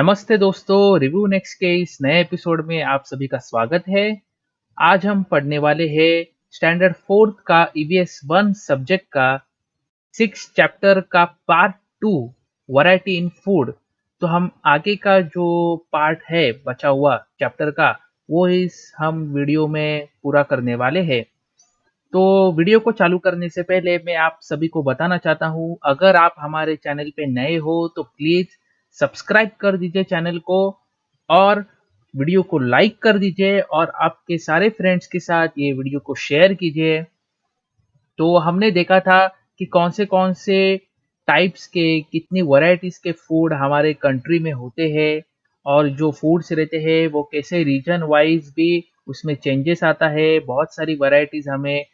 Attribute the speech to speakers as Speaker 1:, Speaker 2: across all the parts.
Speaker 1: नमस्ते दोस्तों, review next के इस नए एपिसोड में आप सभी का स्वागत है। आज हम पढ़ने वाले हैं स्टैंडर्ड फोर्थ का ईवीएस 1 सब्जेक्ट का 6 चैप्टर का पार्ट 2 वैरायटी इन फूड। तो हम आगे का जो पार्ट है बचा हुआ चैप्टर का वो इस हम वीडियो में पूरा करने वाले हैं। तो वीडियो को चालू करने से पहले मैं आप सभी को बताना चाहता हूँ, अगर आप हमारे चैनल पे नए हो तो प्लीज सब्सक्राइब कर दीजिए चैनल को और वीडियो को लाइक कर दीजिए और आपके सारे फ्रेंड्स के साथ ये वीडियो को शेयर कीजिए। तो हमने देखा था कि कौन से टाइप्स के कितनी वैरायटीज के फूड हमारे कंट्री में होते हैं और जो फूड्स रहते हैं वो कैसे रीजन वाइज भी उसमें चेंजेस आता है। बहुत सारी वैरायटीज हमें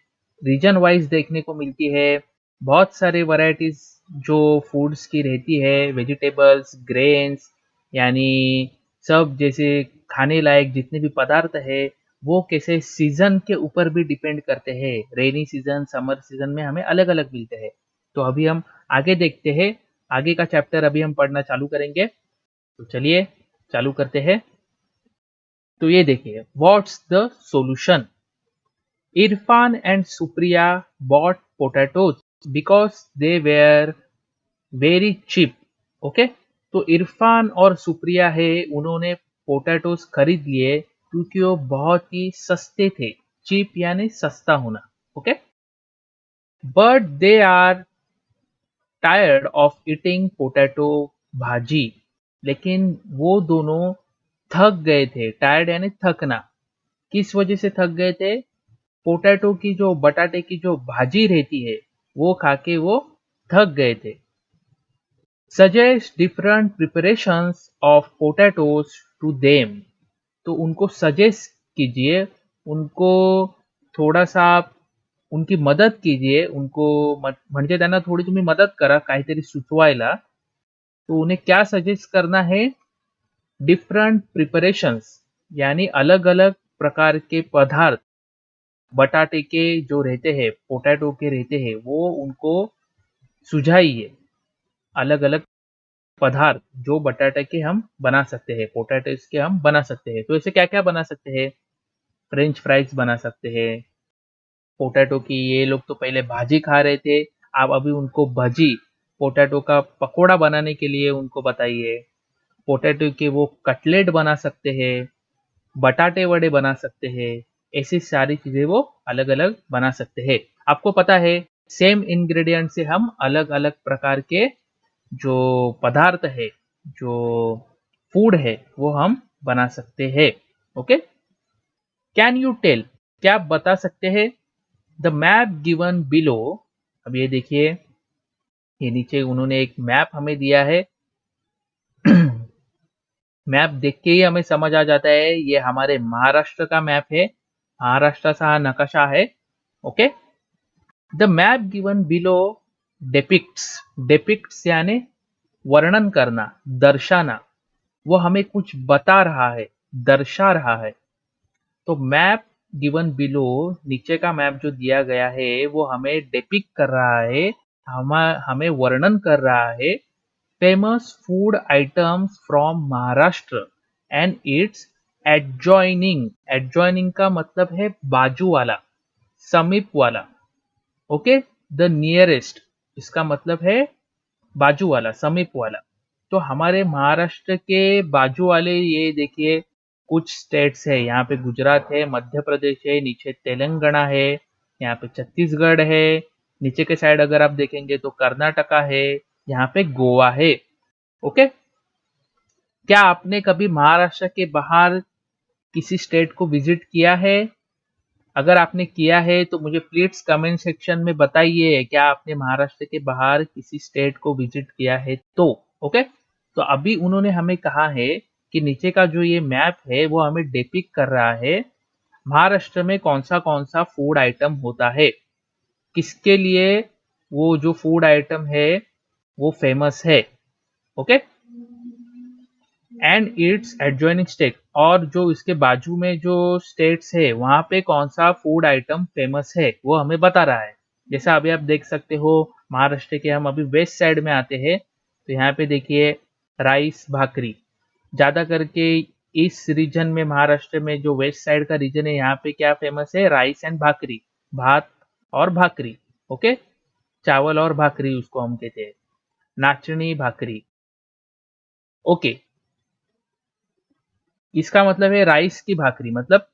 Speaker 1: रीजन वाइज देखने को मिलती है। बहुत सारे वैरायटीज जो फूड्स की रहती है, वेजिटेबल्स, ग्रेन्स, यानी सब जैसे खाने लायक जितने भी पदार्थ है वो कैसे सीजन के ऊपर भी डिपेंड करते हैं। रेनी सीजन, समर सीजन में हमें अलग अलग मिलते हैं। तो अभी हम आगे देखते हैं, आगे का चैप्टर अभी हम पढ़ना चालू करेंगे। तो चलिए चालू करते हैं। तो ये देखिए, what's the solution. Irfan and Supriya bought potatoes because they were very cheap. Okay, तो इरफान और सुप्रिया है, उन्होंने पोटैटोज खरीद लिए क्योंकि वो बहुत ही सस्ते थे। चीप यानी सस्ता होना। Okay, but they are tired of eating potato bhaji. लेकिन वो दोनों थक गए थे। टायर्ड यानी थकना। किस वजह से थक गए थे? पोटैटो की जो बटाटे की जो भाजी रहती है वो खा के वो थक गए थे। Suggest different preparations of potatoes to them. तो उनको सजेस्ट कीजिए, उनको थोड़ा सा आप उनकी मदद कीजिए, उनको म्हणजे त्यांना थोडी तुम्ही मदत करा काहीतरी सुचवायला। तो उन्हें क्या सजेस्ट करना है? डिफरेंट प्रिपरेशंस यानी अलग अलग प्रकार के पदार्थ बटाटे के जो रहते हैं, पोटैटो के रहते हैं, वो उनको सुझाइए। अलग अलग पदार्थ जो बटाटे के हम बना सकते हैं, पोटैटोज के हम बना सकते हैं। तो ऐसे क्या क्या बना सकते हैं? फ्रेंच फ्राइज बना सकते हैं। पोटैटो की ये लोग तो पहले भाजी खा रहे थे, आप अभी उनको भजी पोटैटो का पकोड़ा बनाने के लिए उनको बताइए। पोटैटो के वो कटलेट बना सकते हैं, बटाटे वड़े बना सकते हैं। ऐसी सारी चीजें वो अलग अलग बना सकते हैं। आपको पता है, सेम इंग्रेडिएंट से हम अलग अलग प्रकार के जो पदार्थ है, जो फूड है, वो हम बना सकते हैं। ओके, कैन यू टेल, क्या आप बता सकते हैं? The map given below. अब ये देखिए, ये नीचे उन्होंने एक मैप हमें दिया है। मैप देख के ही हमें समझ आ जाता है ये हमारे महाराष्ट्र का मैप है। महाराष्ट्र का नक्शा है। Okay, the map given below depicts यानी वर्णन करना, दर्शाना। वो हमें कुछ बता रहा है, दर्शा रहा है। तो मैप गिवन बिलो, नीचे का मैप जो दिया गया है वो हमें डिपिक्ट कर रहा है, हमें वर्णन कर रहा है famous food items from Maharashtra and it's adjoining का मतलब है बाजू वाला, समीप वाला। ओके, द नियरेस्ट इसका मतलब है बाजू वाला, समीप वाला। तो हमारे महाराष्ट्र के बाजू वाले ये देखिए कुछ स्टेट्स है। यहाँ पे गुजरात है, मध्य प्रदेश है, नीचे तेलंगाना है, यहाँ पे छत्तीसगढ़ है। नीचे के साइड अगर आप देखेंगे तो कर्नाटका है, यहाँ पे गोवा है। ओके, क्या आपने कभी महाराष्ट्र के बाहर किसी स्टेट को विजिट किया है? अगर आपने किया है तो मुझे प्लीज कमेंट सेक्शन में बताइए, क्या आपने महाराष्ट्र के बाहर किसी स्टेट को विजिट किया है तो। ओके, तो अभी उन्होंने हमें कहा है कि नीचे का जो ये मैप है वो हमें डिपिक्ट कर रहा है महाराष्ट्र में कौन सा फूड आइटम होता है, किसके लिए वो जो फूड आइटम है वो फेमस है। Okay, and it's adjoining state, और जो इसके बाजू में जो स्टेट्स है वहां पे कौन सा फूड आइटम फेमस है वो हमें बता रहा है। जैसा अभी आप देख सकते हो, महाराष्ट्र के हम अभी वेस्ट साइड में आते हैं तो यहाँ पे देखिए राइस भाकरी, ज्यादा करके इस रीजन में, महाराष्ट्र में जो वेस्ट साइड का रीजन है, यहाँ पे क्या फेमस है? राइस एंड भाकरी, भात और भाकरी। ओके, चावल और भाकरी उसको हम कहते हैं, नाचनी भाकरी। ओके, इसका मतलब है राइस की भाकरी, मतलब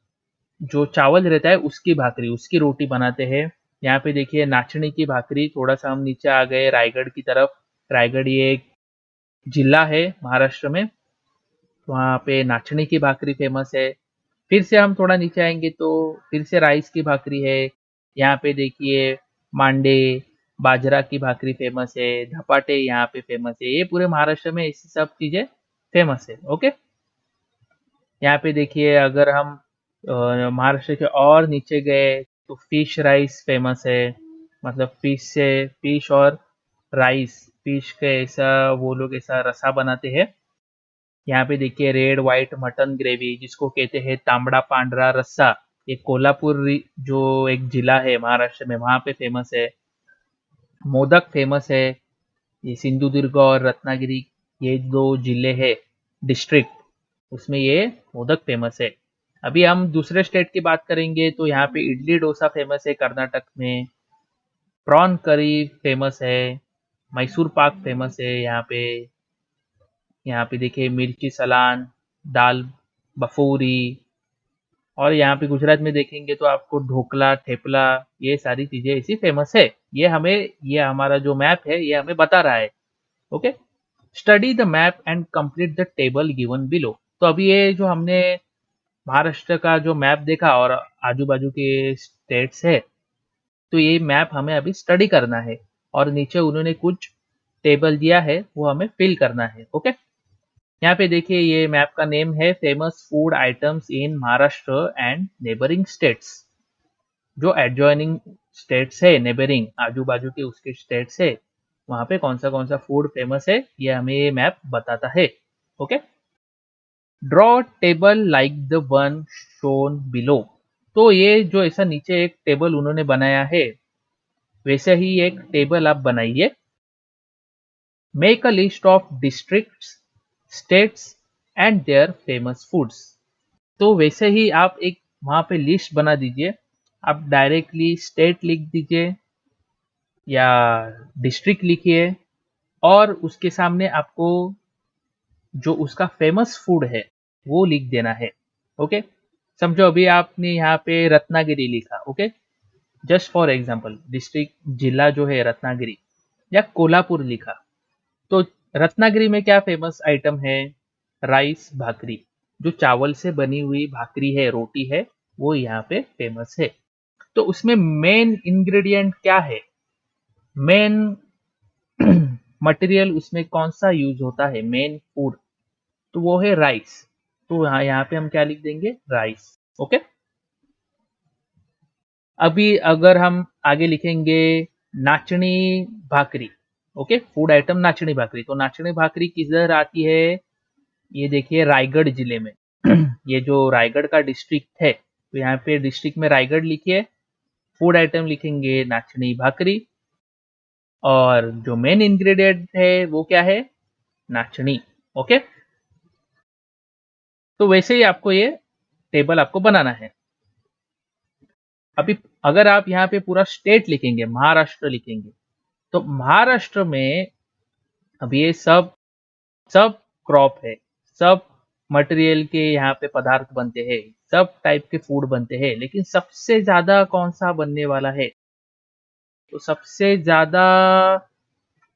Speaker 1: जो चावल रहता है उसकी भाकरी, उसकी रोटी बनाते हैं। यहाँ पे देखिए नाचनी की भाकरी। थोड़ा सा हम नीचे आ गए रायगढ़ की तरफ। रायगढ़ ये एक जिला है महाराष्ट्र में, वहाँ पे नाचनी की भाकरी फेमस है। फिर से हम थोड़ा नीचे आएंगे तो फिर से राइस की भाकरी है। यहाँ पे देखिए मांडे, बाजरा की भाकरी फेमस है, धपाटे यहाँ पे फेमस है। ये पूरे महाराष्ट्र में ऐसी सब चीजें फेमस है। ओके, यहाँ पे देखिए अगर हम महाराष्ट्र के और नीचे गए तो फिश राइस फेमस है, मतलब फिश और राइस, फिश के ऐसा वो लोग ऐसा रसा बनाते हैं। यहाँ पे देखिए रेड व्हाइट मटन ग्रेवी, जिसको कहते हैं तांबड़ा पांढरा रस्सा, ये कोल्हापुर जो एक जिला है महाराष्ट्र में, वहां पे फेमस है। मोदक फेमस है। ये सिंधुदुर्ग और रत्नागिरी, ये दो जिले हैं, डिस्ट्रिक्ट, उसमें ये मोदक फेमस है। अभी हम दूसरे स्टेट की बात करेंगे तो यहाँ पे इडली डोसा फेमस है कर्नाटक में। प्रॉन करी फेमस है। मैसूर पाक फेमस है यहाँ पे। यहाँ पे देखिए मिर्ची सलान, दाल बफोरी। और यहाँ पे गुजरात में देखेंगे तो आपको ढोकला, ठेपला, ये सारी चीजें ऐसी फेमस है। ये हमारा जो मैप है ये हमें बता रहा है। Okay, study the map and complete the table given below. तो अभी ये जो हमने महाराष्ट्र का जो मैप देखा और आजू बाजू के स्टेट्स है, तो ये मैप हमें अभी स्टडी करना है और नीचे उन्होंने कुछ टेबल दिया है वो हमें फिल करना है। ओके, यहाँ पे देखिए ये मैप का नेम है famous food items in Maharashtra and neighbouring states. जो एडजॉइनिंग स्टेट्स है, नेबरिंग आजू बाजू के उसके स्टेट्स है, वहां पे कौन सा फूड फेमस है ये हमें ये मैप बताता है। Okay, draw table like the one shown below. तो ये जो ऐसा नीचे एक टेबल उन्होंने बनाया है, वैसे ही एक टेबल आप बनाइए। Make a list of districts, states and their famous foods. तो वैसे ही आप एक वहां पे लिस्ट बना दीजिए। आप डायरेक्टली स्टेट लिख दीजिए या डिस्ट्रिक्ट लिखिए, और उसके सामने आपको जो उसका फेमस फूड है वो लिख देना है। ओके, समझो अभी आपने यहाँ पे रत्नागिरी लिखा। Okay, just for example district, जिला जो है रत्नागिरी, या कोल्हापुर लिखा। तो रत्नागिरी में क्या फेमस आइटम है? राइस भाकरी, जो चावल से बनी हुई भाकरी है, रोटी है, वो यहाँ पे फेमस है। तो उसमें मेन इंग्रेडिएंट क्या है? मेन मटेरियल उसमें कौन सा यूज होता है, मेन फूड, तो वो है राइस। तो यहाँ पे हम क्या लिख देंगे? राइस। ओके, अभी अगर हम आगे लिखेंगे नाचनी भाकरी। ओके, फूड आइटम नाचनी भाकरी। तो नाचनी भाकरी किधर आती है? ये देखिए रायगढ़ जिले में। ये जो रायगढ़ का डिस्ट्रिक्ट है, तो यहाँ पे डिस्ट्रिक्ट में रायगढ़ लिखिए। फूड आइटम लिखेंगे नाचनी भाकरी, और जो मेन इंग्रेडिएंट है वो क्या है? नाचनी। ओके, तो वैसे ही आपको ये टेबल आपको बनाना है। अभी अगर आप यहाँ पे पूरा स्टेट लिखेंगे, महाराष्ट्र लिखेंगे, तो महाराष्ट्र में अब ये सब सब क्रॉप है, सब मटेरियल के यहाँ पे पदार्थ बनते हैं, सब टाइप के फूड बनते हैं, लेकिन सबसे ज्यादा कौन सा बनने वाला है? तो सबसे ज्यादा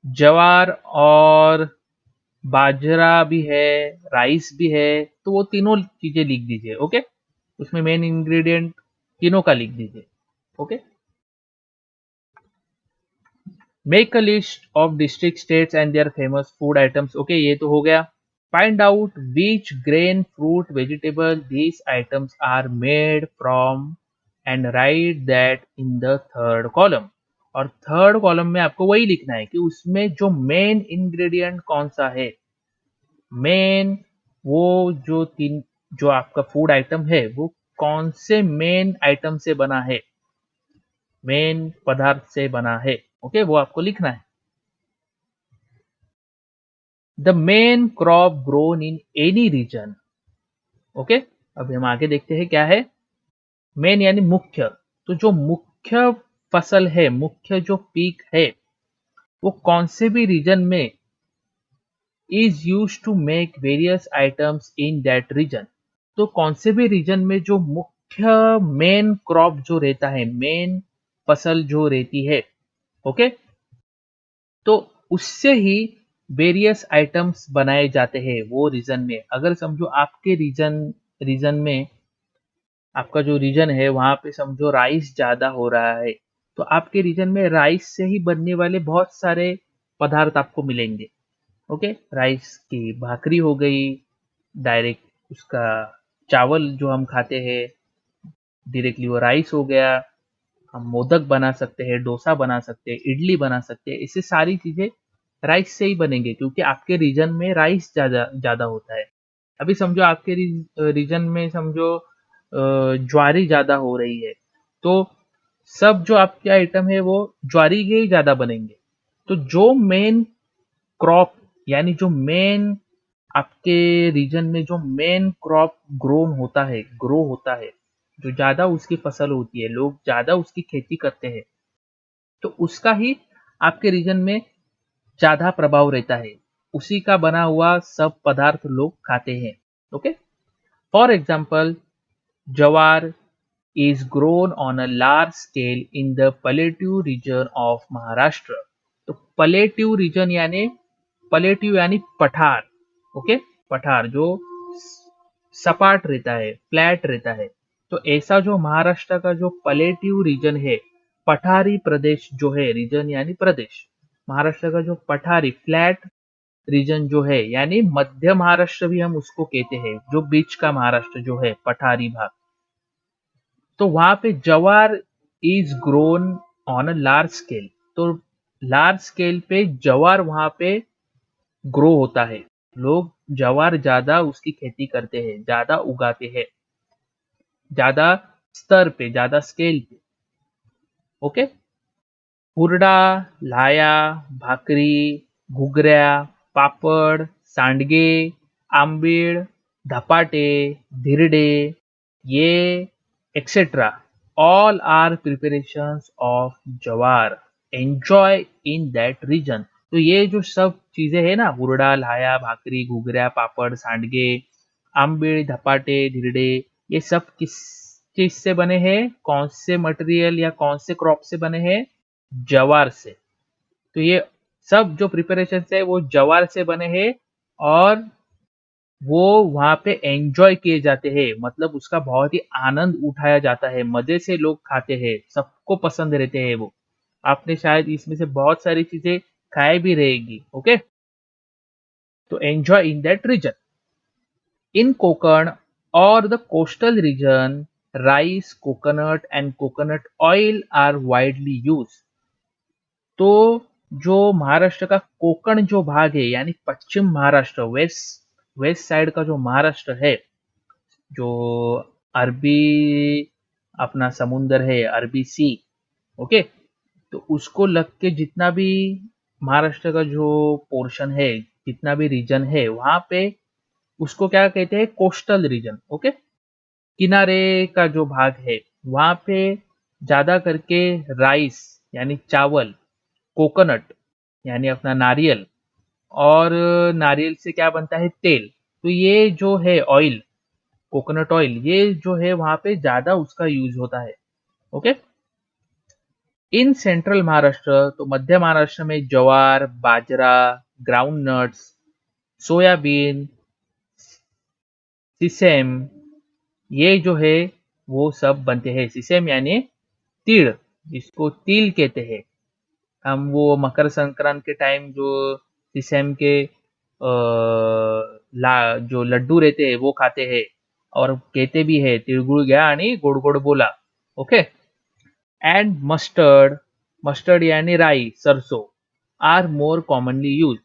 Speaker 1: ज्वार और बाजरा भी है, राइस भी है, तो वो तीनों चीजें लिख दीजिए। ओके, उसमें मेन इंग्रेडिएंट तीनों का लिख दीजिए। Okay, make a list of district, states and their famous food items. Okay, ये तो हो गया। Find out which grain, fruit, vegetable these items are made from and write that in the third column। और third column में आपको वही लिखना है कि उसमें जो मेन इंग्रेडिएंट कौन सा है। मेन, वो जो तीन, जो आपका फूड आइटम है वो कौन से मेन आइटम से बना है, मेन पदार्थ से बना है। ओके, वो आपको लिखना है। The main crop grown in any region. Okay, अब हम आगे देखते हैं क्या है। मेन यानी मुख्य, तो जो मुख्य फसल है, मुख्य जो पीक है, वो कौन से भी रीजन में is use to make various items in that region. तो कौन से भी रीजन में जो मुख्य मेन क्रॉप जो रहता है, मेन फसल जो रहती है, ओके, तो उससे ही वेरियस आइटम्स बनाए जाते हैं वो रीजन में। अगर समझो आपके रीजन रीजन में, आपका जो रीजन है वहां पे समझो राइस ज्यादा हो रहा है, तो आपके रीजन में राइस से ही बनने वाले बहुत सारे पदार्थ आपको मिलेंगे। ओके, राइस की भाकरी हो गई, डायरेक्ट उसका चावल जो हम खाते हैं डायरेक्टली वो राइस हो गया। हम मोदक बना सकते हैं, डोसा बना सकते हैं, इडली बना सकते हैं, इससे सारी चीजें राइस से ही बनेंगे क्योंकि आपके रीजन में राइस ज्यादा ज्यादा होता है। अभी समझो आपके रीजन में समझो ज्वारी ज्यादा हो रही है, तो सब जो आपके आइटम है वो ज्वारी के ही ज्यादा बनेंगे। तो जो मेन क्रॉप यानी जो मेन आपके रीजन में जो मेन क्रॉप ग्रो होता है, जो ज्यादा उसकी फसल होती है, लोग ज्यादा उसकी खेती करते हैं, तो उसका ही आपके रीजन में ज्यादा प्रभाव रहता है। उसी का बना हुआ सब पदार्थ लोग खाते हैं। ओके, फॉर एग्जाम्पल, जवार is grown on a large scale in the Plateau region of Maharashtra. तो पलेट्यू यानी पठार। ओके, पठार जो सपाट रहता है, फ्लैट रहता है। तो ऐसा जो महाराष्ट्र का जो पलेट्यू रीजन है, पठारी प्रदेश जो है, रीजन यानी प्रदेश, महाराष्ट्र का जो पठारी फ्लैट रीजन जो है, यानी मध्य महाराष्ट्र भी हम उसको कहते हैं, जो बीच का महाराष्ट्र जो है, पठारी भाग, तो वहां पे जवार is grown on a large scale. तो लार्ज स्केल पे जवार वहां पे ग्रो होता है। लोग जवार ज्यादा उसकी खेती करते हैं, ज्यादा उगाते हैं, ज्यादा स्तर पे, ज्यादा स्केल पे। ओके, हुरडा, लाया, भाकरी, घुगऱ्या, पापड़, सांडगे, आंबीळ, धपाटे, धिरडे, ये etcetera all are preparations of जवार enjoy in that region। तो ये जो सब चीजें है ना, हुरडा, लाया, भाकरी, घुगऱ्या, पापड़, सांडगे, आंबीळ, धपाटे, धिरडे, ये सब किस चीज से बने हैं, कौन से मटेरियल या कौन से क्रॉप से बने हैं, जवार से। तो ये सब जो प्रिपरेशन है वो जवार से बने हैं, और वो वहां पे एंजॉय किए जाते हैं, मतलब उसका बहुत ही आनंद उठाया जाता है, मजे से लोग खाते हैं, सबको पसंद रहते हैं वो। आपने शायद इसमें से बहुत सारी चीजें खाए भी रहेगी। ओके, तो enjoy in that region. In Konkan और the coastal region, rice, coconut and coconut oil are widely use. तो जो महाराष्ट्र का कोकण जो भाग है, यानी पश्चिम महाराष्ट्र, वेस्ट वेस्ट साइड का जो महाराष्ट्र है, जो अरबी अपना समुंदर है, अरबी सी, ओके, तो उसको लग के जितना भी महाराष्ट्र का जो पोर्शन है, जितना भी रीजन है, वहां पे उसको क्या कहते हैं, कोस्टल रीजन। ओके, किनारे का जो भाग है वहां पे ज्यादा करके राइस यानी चावल, कोकोनट यानी अपना नारियल, और नारियल से क्या बनता है, तेल। तो ये जो है ऑयल, कोकोनट ऑयल, ये जो है वहां पे ज्यादा उसका यूज होता है। ओके, इन सेंट्रल महाराष्ट्र, तो मध्य महाराष्ट्र में ज्वार, बाजरा, ग्राउंड नट्स, सोयाबीन, सिसेम, ये जो है वो सब बनते हैं। सिसेम यानी तिल, जिसको तिल कहते हैं। हम वो मकर संक्रांत के टाइम जो सिसेम के जो लड्डू रहते हैं वो खाते हैं, और कहते भी है तिळगुळ घ्या आणि गोड गोड बोला। ओके, एंड मस्टर्ड, मस्टर्ड यानी राई, सरसों, आर मोर कॉमनली यूज।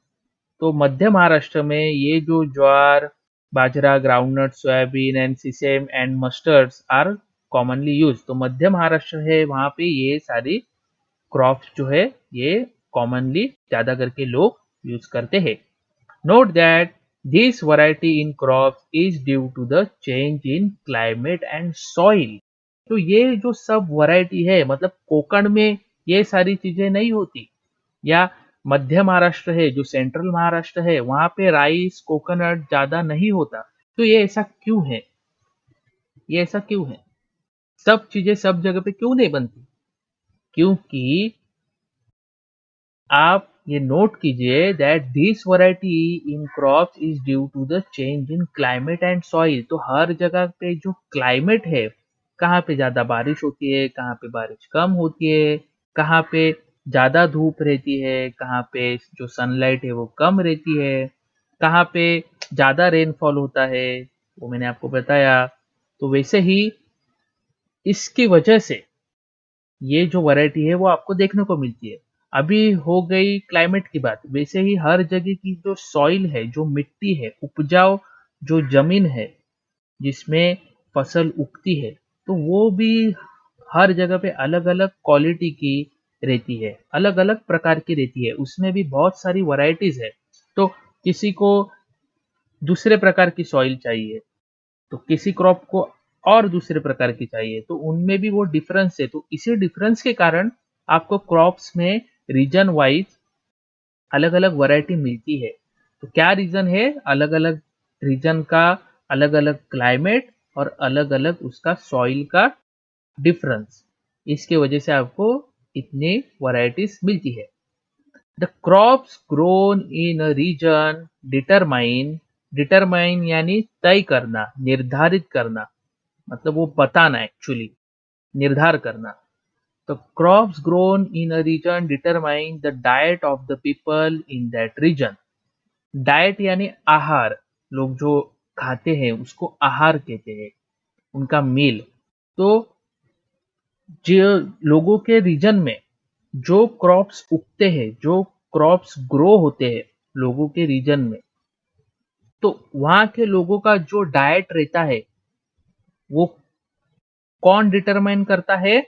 Speaker 1: तो मध्य महाराष्ट्र में ये जो jowar, bajra, groundnut, soybean and sesame and mustards are commonly use. तो मध्य महाराष्ट्र है, वहां पे ये सारी क्रॉप्स जो है ये कॉमनली ज्यादा करके लोग यूज करते हैं। Note that this variety in crops is due to the change in climate and soil. तो ये जो सब वैरायटी है मतलब कोकण में ये सारी चीजें नहीं होती, या मध्य महाराष्ट्र है जो सेंट्रल महाराष्ट्र है वहां पे राइस कोकोनट ज्यादा नहीं होता। तो ये ऐसा क्यों है, ये ऐसा क्यों है, सब चीजें सब जगह पे क्यों नहीं बनती? क्योंकि आप ये नोट कीजिए that this variety in crops is due to the change in climate and soil. तो हर जगह पे जो क्लाइमेट है, कहाँ पे ज्यादा बारिश होती है, कहाँ पे बारिश कम होती है, कहाँ पे ज्यादा धूप रहती है, कहाँ पे जो सनलाइट है वो कम रहती है, कहाँ पे ज्यादा रेनफॉल होता है, वो मैंने आपको बताया। तो वैसे ही इसकी वजह से ये जो वैरायटी है वो आपको देखने को मिलती है। अभी हो गई क्लाइमेट की बात, वैसे ही हर जगह की जो सॉइल है, जो मिट्टी है, उपजाऊ जो जमीन है जिसमें फसल उगती है, तो वो भी हर जगह पे अलग अलग क्वालिटी की रहती है, अलग अलग प्रकार की रहती है, उसमें भी बहुत सारी वैरायटीज है। तो किसी को दूसरे प्रकार की सॉइल चाहिए, तो किसी क्रॉप को और दूसरे प्रकार की चाहिए, तो उनमें भी वो डिफरेंस है। तो इसी डिफरेंस के कारण आपको क्रॉप्स में रीजन वाइज अलग अलग वैरायटी मिलती है। तो क्या रीजन है, अलग अलग रीजन का अलग अलग क्लाइमेट और अलग अलग उसका सॉइल का डिफरेंस, इसके वजह से आपको इतनी वैरायटीज मिलती है। The crops grown in a region determine, determine यानी तय करना, निर्धारित करना, मतलब वो बताना, एक्चुअली निर्धार करना। तो crops grown in a region determine the diet of the people in that region. Diet यानी आहार, लोग जो खाते हैं उसको आहार कहते हैं, उनका मील। तो जो लोगों के रीजन में जो क्रॉप्स उगते हैं, जो क्रॉप्स ग्रो होते हैं लोगों के रीजन में, तो वहां के लोगों का जो डाइट रहता है वो कौन डिटरमाइन करता है?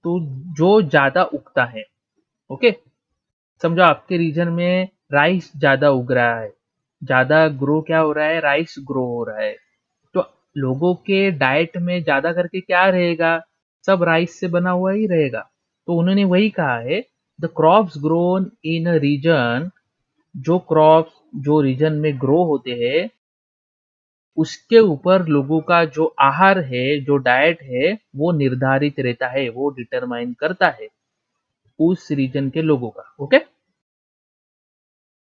Speaker 1: तो जो ज्यादा उगता है। ओके, समझो आपके रीजन में राइस ज्यादा उग रहा है, ज्यादा ग्रो क्या हो रहा है, राइस ग्रो हो रहा है। तो लोगों के डाइट में ज्यादा करके क्या रहेगा, सब राइस से बना हुआ ही रहेगा। तो उन्होंने वही कहा है, the crops grown in a region, जो क्रॉप्स जो रीजन में ग्रो होते हैं उसके ऊपर लोगों का जो आहार है, जो डाइट है वो निर्धारित रहता है, वो डिटरमाइन करता है उस रीजन के लोगों का। ओके,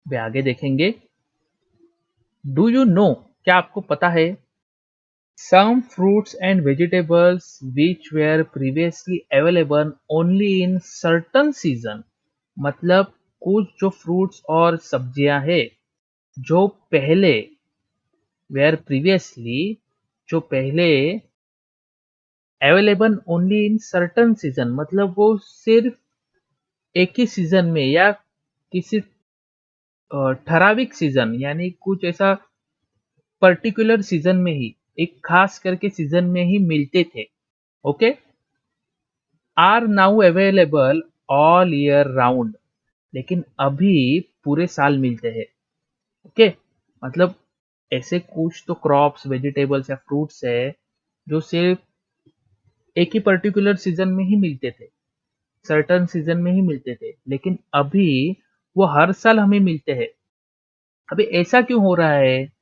Speaker 1: वे आगे देखेंगे। डू यू नो, क्या आपको पता है, some fruits and vegetables which were previously available only in certain season, मतलब कुछ जो फ्रूट्स और सब्जियां हैं जो पहले were previously, जो पहले available only in certain season, मतलब वो सिर्फ एक ही सीजन में या किसी ठराविक सीजन यानी कुछ ऐसा पर्टिकुलर सीजन में ही, एक खास करके सीजन में ही मिलते थे। Okay, are now available all year round, लेकिन अभी पूरे साल मिलते हैं। ओके, मतलब ऐसे कुछ तो क्रॉप्स, वेजिटेबल्स या फ्रूट्स है जो सिर्फ एक ही पर्टिकुलर सीजन में ही मिलते थे, सर्टन सीजन में ही मिलते थे, लेकिन अभी वो हर साल हमें मिलते हैं। अभी ऐसा क्यों हो रहा है?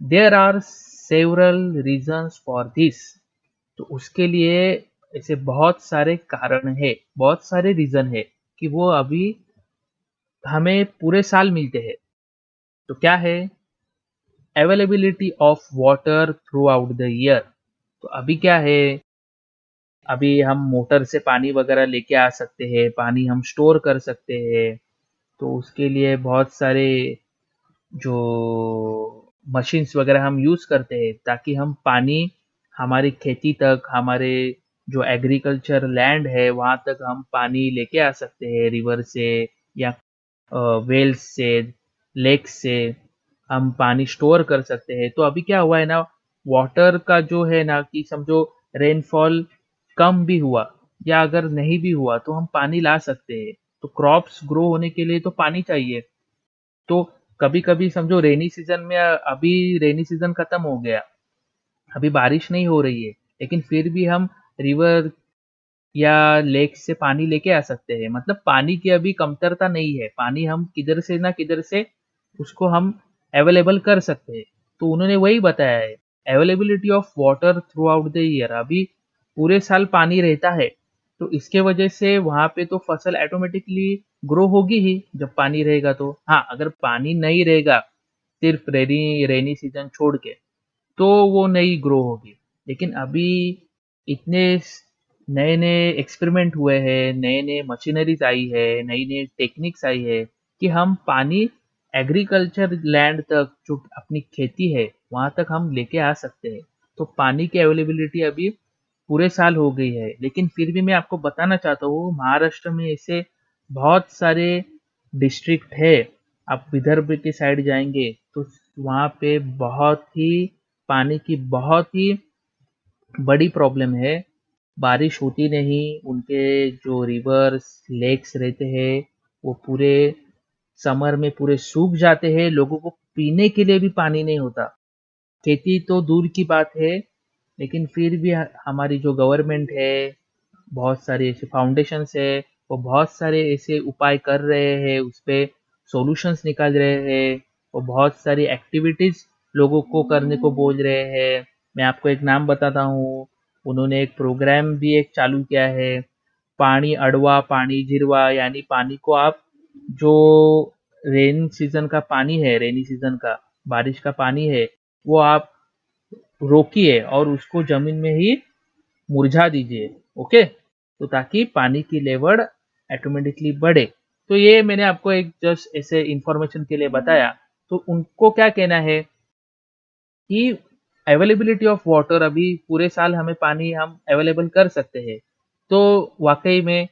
Speaker 1: There are several reasons for this. तो उसके लिए ऐसे बहुत सारे कारण है, बहुत सारे रीजन है कि वो अभी हमें पूरे साल मिलते हैं। तो क्या है? Availability of water through out the year. तो अभी क्या है, अभी हम मोटर से पानी वगैरह लेके आ सकते हैं, पानी हम स्टोर कर सकते हैं। तो उसके लिए बहुत सारे जो मशीन्स वगैरह हम यूज करते हैं ताकि हम पानी हमारी खेती तक, हमारे जो एग्रीकल्चर लैंड है वहां तक हम पानी लेके आ सकते हैं, रिवर से या वेल्स से, लेक से हम पानी स्टोर कर सकते हैं। तो अभी क्या हुआ है ना, वाटर का जो है ना, कि समझो रेनफॉल कम भी हुआ या अगर नहीं भी हुआ तो हम पानी ला सकते हैं। तो क्रॉप्स ग्रो होने के लिए तो पानी चाहिए। तो कभी कभी समझो रेनी सीजन में, अभी रेनी सीजन खत्म हो गया, अभी बारिश नहीं हो रही है, लेकिन फिर भी हम रिवर या लेक से पानी लेके आ सकते हैं। मतलब पानी की अभी कमतरता नहीं है, पानी हम किधर से ना किधर से उसको हम अवेलेबल कर सकते हैं। तो उन्होंने वही बताया है, availability of water through out the year, अभी पूरे साल पानी रहता है। तो इसके वजह से वहां पे तो फसल ऑटोमेटिकली ग्रो होगी ही जब पानी रहेगा। तो हाँ, अगर पानी नहीं रहेगा, सिर्फ रेनी रेनी सीजन छोड़ के, तो वो नहीं ग्रो होगी। लेकिन अभी इतने नए नए एक्सपेरिमेंट हुए हैं, नए नए मशीनरीज आई है, नई नई टेक्निक्स आई है कि हम पानी एग्रीकल्चर लैंड तक, जो अपनी खेती है वहां तक हम लेके आ सकते हैं। तो पानी की अवेलेबिलिटी अभी पूरे साल हो गई है। लेकिन फिर भी मैं आपको बताना चाहता हूँ, महाराष्ट्र में ऐसे बहुत सारे डिस्ट्रिक्ट है। आप विदर्भ के साइड जाएंगे तो वहाँ पे बहुत ही पानी की बहुत ही बड़ी प्रॉब्लम है। बारिश होती नहीं, उनके जो रिवर्स लेक्स रहते हैं वो पूरे समर में पूरे सूख जाते हैं, लोगों को पीने के लिए भी पानी नहीं होता। खेती तो दूर की बात है, लेकिन फिर भी हमारी जो गवर्नमेंट है, बहुत सारे ऐसे फाउंडेशंस है, वो बहुत सारे ऐसे उपाय कर रहे हैं, उस पे सॉल्यूशंस निकाल रहे हैं। वो बहुत सारी एक्टिविटीज लोगों को करने को बोल रहे हैं। मैं आपको एक नाम बताता हूँ, उन्होंने एक प्रोग्राम भी एक चालू किया है, पानी अड़वा पानी जिरवा, यानी पानी को आप जो रेन सीजन का पानी है, रेनी सीजन का बारिश का पानी है, वो आप रोकिए और उसको जमीन में ही मुरझा दीजिए। ओके, तो ताकि पानी की लेवल ऑटोमेटिकली बढ़े। तो ये मैंने आपको एक जस्ट ऐसे इंफॉर्मेशन के लिए बताया। तो उनको क्या कहना है कि अवेलेबिलिटी ऑफ वाटर, अभी पूरे साल हमें पानी हम अवेलेबल कर सकते हैं। तो वाकई में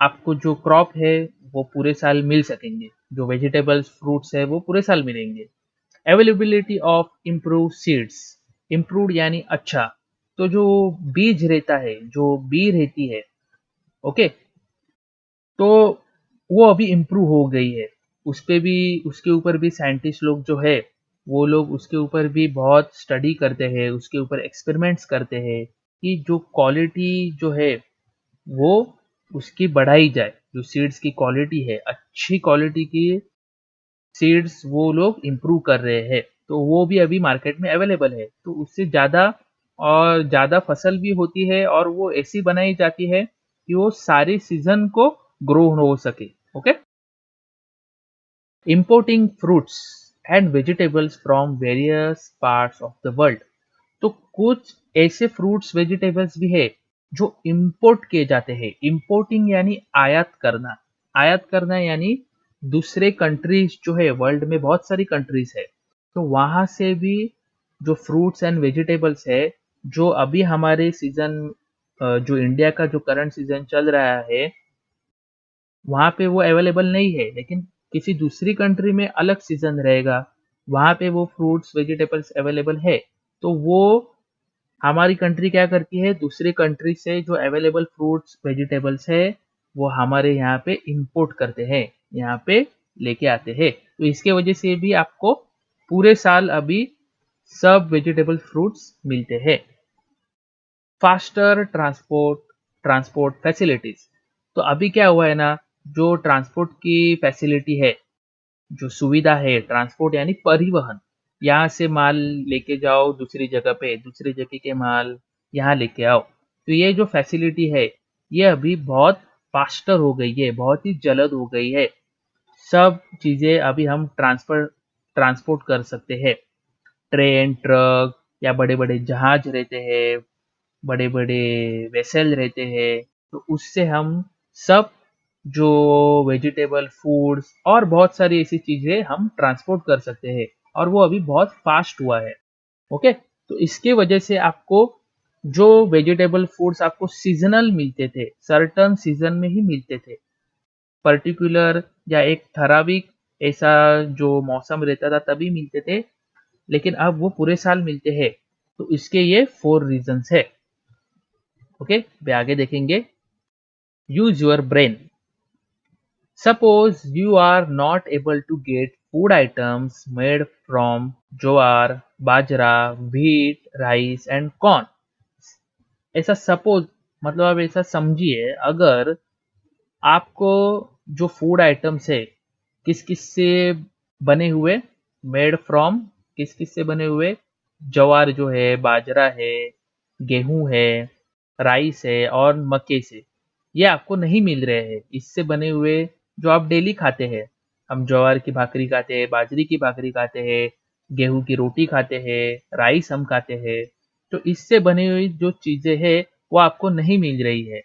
Speaker 1: आपको जो क्रॉप है वो पूरे साल मिल सकेंगे, जो वेजिटेबल्स फ्रूट्स है वो पूरे साल मिलेंगे। Availability of improve seeds, improve यानी अच्छा। तो जो बीज रहता है, जो बी रहती है, ओके, तो वो अभी इम्प्रूव हो गई है। उस पे भी, उसके ऊपर भी साइंटिस्ट लोग जो है, वो लोग उसके ऊपर भी बहुत स्टडी करते हैं, उसके ऊपर एक्सपेरिमेंट्स करते हैं कि जो क्वालिटी जो है वो उसकी बढ़ाई जाए। जो सीड्स की क्वालिटी है, अच्छी क्वालिटी की सीड्स वो लोग इम्प्रूव कर रहे हैं। तो वो भी अभी मार्केट में अवेलेबल है। तो उससे ज़्यादा और ज़्यादा फसल भी होती है, और वो ऐसी बनाई जाती है कि वो सारे सीजन को ग्रो हो सके। Okay, importing fruits and vegetables from various parts of the world. तो कुछ ऐसे फ्रूट्स वेजिटेबल्स भी है जो इंपोर्ट किए जाते हैं। इंपोर्टिंग यानी आयात करना, आयात करना यानी दूसरे कंट्रीज जो है, वर्ल्ड में बहुत सारी कंट्रीज है, तो वहां से भी जो फ्रूट्स एंड वेजिटेबल्स है, जो अभी हमारे सीजन, जो इंडिया का जो करंट सीजन चल रहा है वहां पे वो अवेलेबल नहीं है, लेकिन किसी दूसरी कंट्री में अलग सीजन रहेगा, वहां पे वो फ्रूट्स वेजिटेबल्स अवेलेबल है। तो वो हमारी कंट्री क्या करती है, दूसरी कंट्री से जो अवेलेबल फ्रूट्स वेजिटेबल्स है वो हमारे यहाँ पे इंपोर्ट करते हैं, यहाँ पे लेके आते हैं। तो इसके वजह से भी आपको पूरे साल अभी सब वेजिटेबल फ्रूट्स मिलते हैं। Faster transport facilities. तो अभी क्या हुआ है ना, जो ट्रांसपोर्ट की फैसिलिटी है, जो सुविधा है, ट्रांसपोर्ट यानी परिवहन, यहाँ से माल लेके जाओ दूसरी जगह पे, दूसरी जगह के माल यहाँ लेके आओ। तो ये जो फैसिलिटी है, ये अभी बहुत फास्टर हो गई है, बहुत ही जल्द हो गई है। सब चीजें अभी हम ट्रांसपोर्ट कर सकते हैं। ट्रेन, ट्रक या बड़े बड़े जहाज रहते हैं, बड़े बड़े वेसल रहते हैं, तो उससे हम सब जो वेजिटेबल फूड्स और बहुत सारी ऐसी चीजें हम ट्रांसपोर्ट कर सकते हैं। और वो अभी बहुत फास्ट हुआ है। ओके, तो इसके वजह से आपको जो वेजिटेबल फूड्स आपको सीजनल मिलते थे, सर्टन सीजन में ही मिलते थे, पर्टिकुलर या एक ठराविक ऐसा जो मौसम रहता था तभी मिलते थे, लेकिन अब वो पूरे साल मिलते हैं। तो इसके ये 4 रीजंस है। ओके, वे आगे देखेंगे। Use your brain. Suppose you are not able to get food items made from jowar, bajra, wheat, rice and corn. ऐसा सपोज मतलब आप ऐसा समझिए, अगर आपको जो फूड आइटम्स है किस किस से बने हुए, मेड फ्रॉम किस किस से बने हुए, ज्वार जो है, बाजरा है, गेहूं है, राइस है और मक्के से, ये आपको नहीं मिल रहे हैं। इससे बने हुए जो आप डेली खाते हैं, हम ज्वार की भाकरी खाते हैं, बाजरी की भाकरी खाते हैं, गेहूं की रोटी खाते हैं, राइस हम खाते हैं, तो इससे बनी हुई जो चीजें हैं वो आपको नहीं मिल रही है।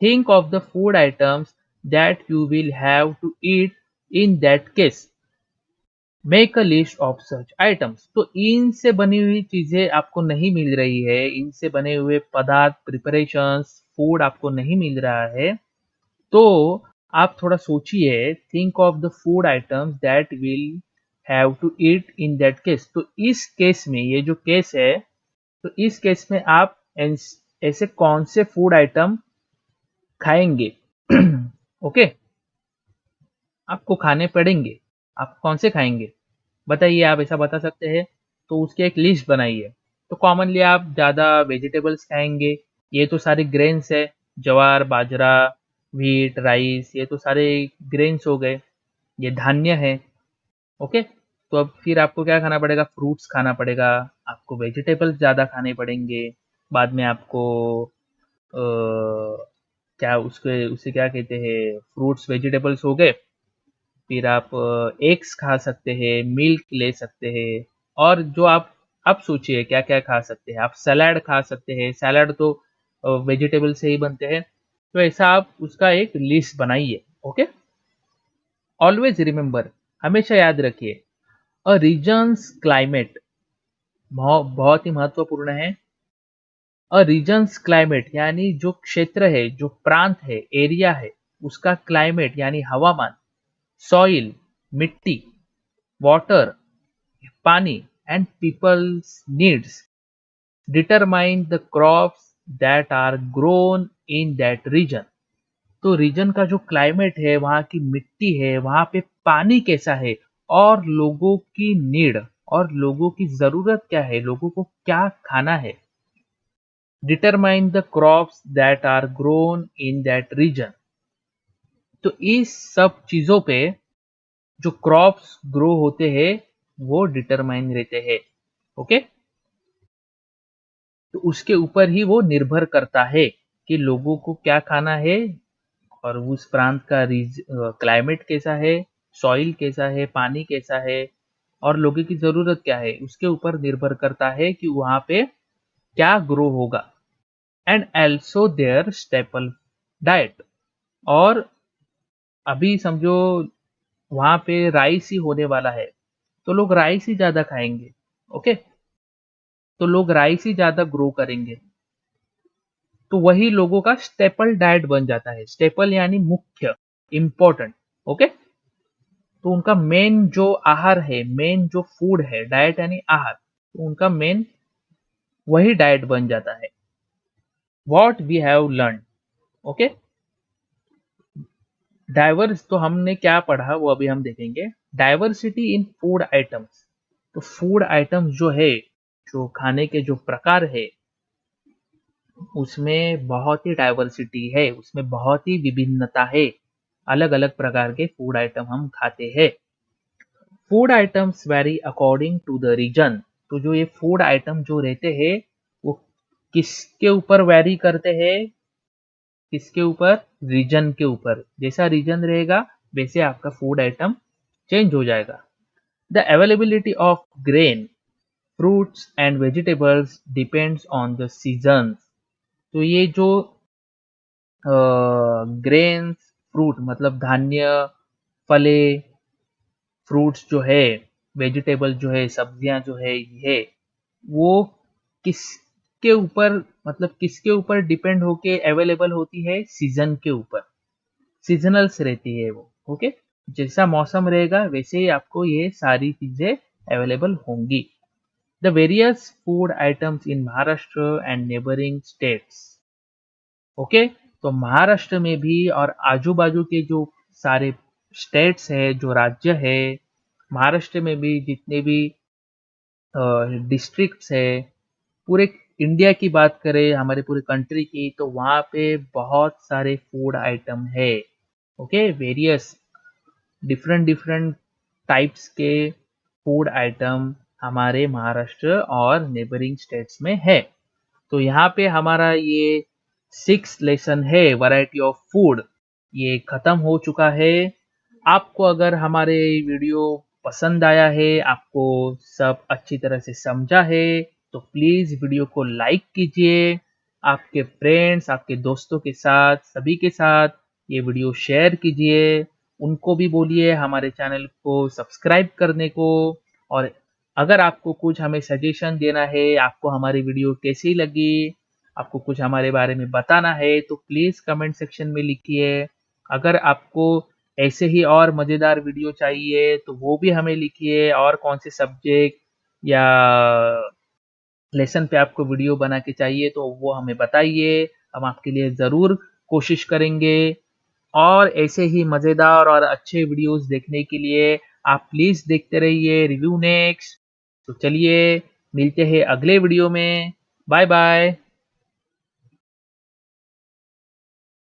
Speaker 1: Think of the food items that you will have to eat in that case. Make a list of such items. तो इनसे बनी हुई चीजें आपको नहीं मिल रही है, इनसे बने हुए पदार्थ, प्रिपरेशंस, फूड आपको नहीं मिल रहा है, तो आप थोड़ा सोचिए, think of the food items that will have to eat in that case. तो इस केस में, ये जो केस है, तो इस केस में आप ऐसे कौन से फूड आइटम खाएंगे? ओके, आपको खाने पड़ेंगे। आप कौन से खाएंगे बताइए, आप ऐसा बता सकते हैं? तो उसकी एक लिस्ट बनाइए। तो कॉमनली आप ज़्यादा वेजिटेबल्स खाएंगे, ये तो सारे ग्रेन्स है, ज्वार, बाजरा, व्हीट, राइस, ये तो सारे ग्रेन्स हो गए, ये धान्य है। ओके, तो अब फिर आपको क्या खाना पड़ेगा? फ्रूट्स खाना पड़ेगा, आपको वेजिटेबल्स ज़्यादा खाने पड़ेंगे। बाद में आपको क्या उसके उसे क्या कहते हैं, फ्रूट्स वेजिटेबल्स हो गए, फिर आप एग्स खा सकते हैं, मिल्क ले सकते हैं, और जो आप सोचिए क्या क्या खा सकते हैं। आप सलाद खा सकते हैं, सलाद तो वेजिटेबल से ही बनते हैं। तो ऐसा आप उसका एक लिस्ट बनाइए। ओके, ऑलवेज रिमेंबर, हमेशा याद रखिए, अ रीजन्स क्लाइमेट बहुत ही महत्वपूर्ण है। अ रीजन्स क्लाइमेट यानी जो क्षेत्र है, जो प्रांत है, एरिया है, उसका क्लाइमेट यानी हवामान, सॉइल मिट्टी, वाटर पानी, and people's needs determine the crops that are grown in that region. तो रीजन का जो क्लाइमेट है, वहाँ की मिट्टी है, वहाँ पे पानी कैसा है, और लोगों की नीड और लोगों की जरूरत क्या है, लोगों को क्या खाना है, determine the crops that are grown in that region. तो इस सब चीजों पे जो क्रॉप्स ग्रो होते हैं वो डिटरमाइन रहते हैं। ओके, तो उसके ऊपर ही वो निर्भर करता है कि लोगों को क्या खाना है, और उस प्रांत का क्लाइमेट कैसा है, सॉइल कैसा है, पानी कैसा है, और लोगों की जरूरत क्या है, उसके ऊपर निर्भर करता है कि वहां पे क्या ग्रो होगा। And also their staple diet, और अभी समझो वहां पे राइस ही होने वाला है, तो लोग राइस ही ज्यादा खाएंगे। ओके, तो लोग राइस ही ज्यादा ग्रो करेंगे, तो वही लोगों का स्टेपल डाइट बन जाता है। स्टेपल यानी मुख्य, इंपॉर्टेंट। ओके, तो उनका मेन जो आहार है, मेन जो फूड है, डाइट यानी आहार, तो उनका मेन वही डाइट बन जाता है। What we have learn. Okay, diverse, तो हमने क्या पढ़ा वो अभी हम देखेंगे। डाइवर्सिटी इन फूड आइटम्स, तो फूड आइटम्स जो है, जो खाने के जो प्रकार है, उसमें बहुत ही डाइवर्सिटी है, उसमें बहुत ही विभिन्नता है। अलग अलग प्रकार के फूड आइटम हम खाते हैं। Food items vary according to the region, तो जो ये फूड आइटम जो रहते हैं वो किसके ऊपर वेरी करते हैं? किसके ऊपर? रीजन के ऊपर। जैसा रीजन रहेगा वैसे आपका फूड आइटम चेंज हो जाएगा। The availability of grain, fruits and vegetables depends on the season. तो ये जो ग्रेन्स, फ्रूट मतलब धान्य, फले, फ्रूट्स जो है, वेजिटेबल जो है, सब्जियां जो है, ये वो किसके ऊपर, मतलब किसके ऊपर डिपेंड होके अवेलेबल होती है? सीजन के ऊपर, सीजनल्स रहती है वो। ओके, जैसा मौसम रहेगा वैसे ही आपको ये सारी चीजें अवेलेबल होंगी। The various food items in Maharashtra and neighbouring states. Okay, तो महाराष्ट्र में भी और आजू बाजू के जो सारे स्टेट्स है, जो राज्य है, महाराष्ट्र में भी जितने भी डिस्ट्रिक्ट्स है, पूरे इंडिया की बात करें, हमारे पूरे कंट्री की, तो वहाँ पे बहुत सारे फूड आइटम है। Okay, various different different types के फूड आइटम हमारे महाराष्ट्र और नेबरिंग स्टेट्स में है। तो यहाँ पे हमारा ये 6 लेसन है वैरायटी ऑफ फूड, ये खत्म हो चुका है। आपको अगर हमारे वीडियो पसंद आया है, आपको सब अच्छी तरह से समझा है, तो प्लीज वीडियो को लाइक कीजिए, आपके फ्रेंड्स, आपके दोस्तों के साथ, सभी के साथ ये वीडियो शेयर कीजिए, उनको भी बोलिए हमारे चैनल को सब्सक्राइब करने को। और अगर आपको कुछ हमें सजेशन देना है, आपको हमारी वीडियो कैसी लगी, आपको कुछ हमारे बारे में बताना है, तो प्लीज़ कमेंट सेक्शन में लिखिए। अगर आपको ऐसे ही और मज़ेदार वीडियो चाहिए तो वो भी हमें लिखिए, और कौन से सब्जेक्ट या लेसन पे आपको वीडियो बना के चाहिए तो वो हमें बताइए, हम आपके लिए ज़रूर कोशिश करेंगे। और ऐसे ही मज़ेदार और अच्छे वीडियोस देखने के लिए आप प्लीज़ देखते रहिए रिव्यू नेक्स्ट। तो चलिए मिलते हैं अगले वीडियो में। Bye bye.